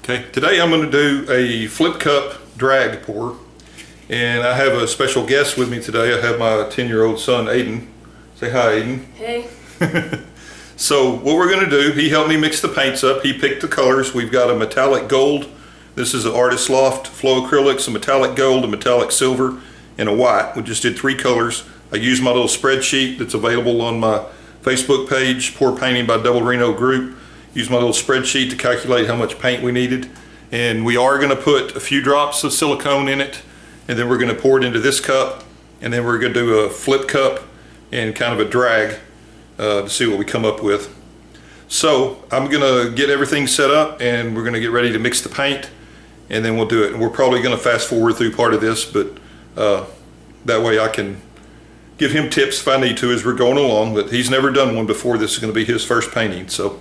Okay, today I'm going to do a flip cup drag pour, and I have a special guest with me today. I have my 10-year-old son, Aiden. Say hi, Aiden. Hey. So what we're going to do, he helped me mix the paints up. He picked the colors. We've got a metallic gold. This is an Artist Loft Flow Acrylics, a metallic gold, a metallic silver, and a white. We just did 3 colors. I used my little spreadsheet that's available on my Facebook page, Pour Painting by Doublereno Group. Use my little spreadsheet to calculate how much paint we needed. And we are going to put a few drops of silicone in it, and then we're going to pour it into this cup, and then we're going to do a flip cup and kind of a drag to see what we come up with. So I'm going to get everything set up, and we're going to get ready to mix the paint, and then we'll do it. And we're probably going to fast forward through part of this, but that way I can give him tips if I need to as we're going along. But he's never done one before. This is going to be his first painting. So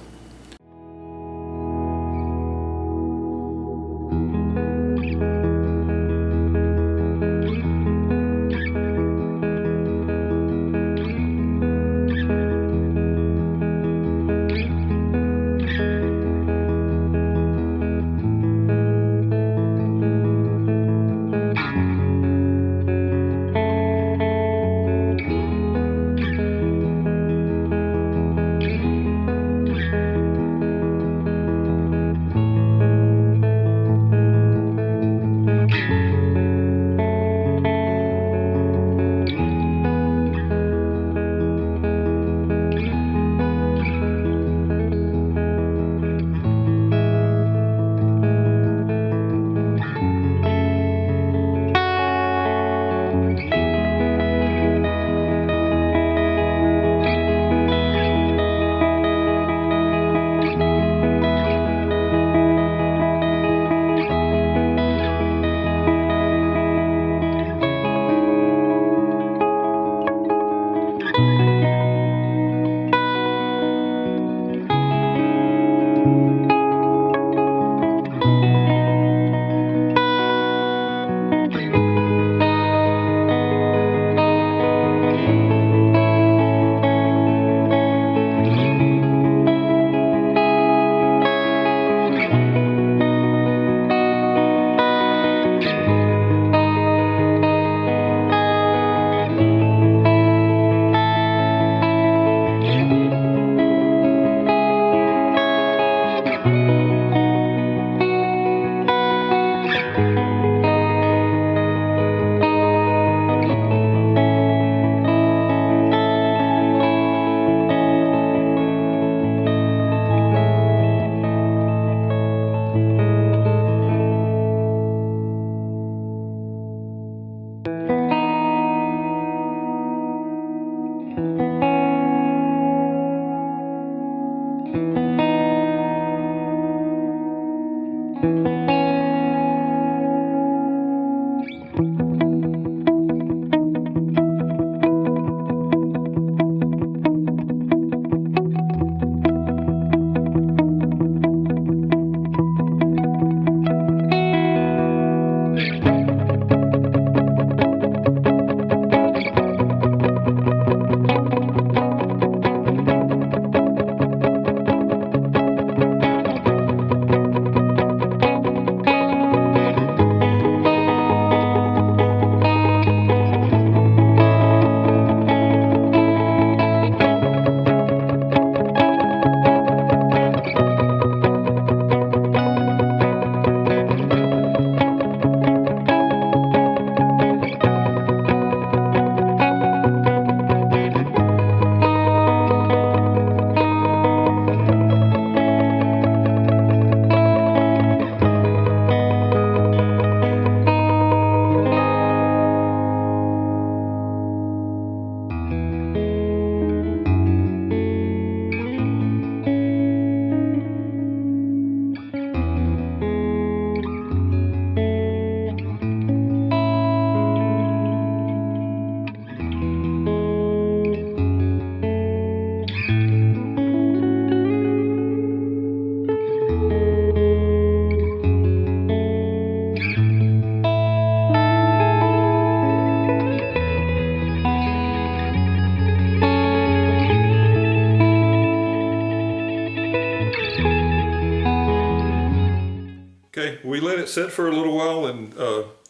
we let it sit for a little while, and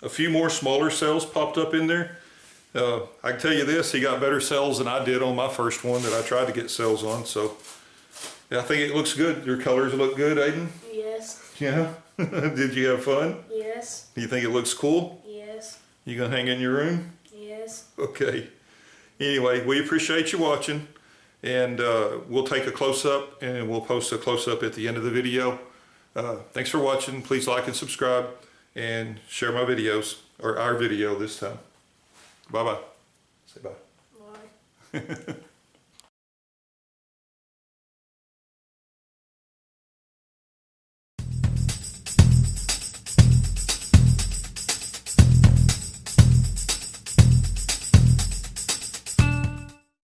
a few more smaller cells popped up in there. I can tell you this, he got better cells than I did on my first one that I tried to get cells on. So yeah, I think it looks good. Your colors look good, Aiden? Yes. Yeah. Did you have fun? Yes. You think it looks cool? Yes. You gonna hang in your room? Yes. Okay. Anyway, we appreciate you watching, and we'll take a close-up and we'll post a close-up at the end of the video. Thanks for watching. Please like and subscribe and share my videos, or our video this time. Bye-bye. Say bye. Bye.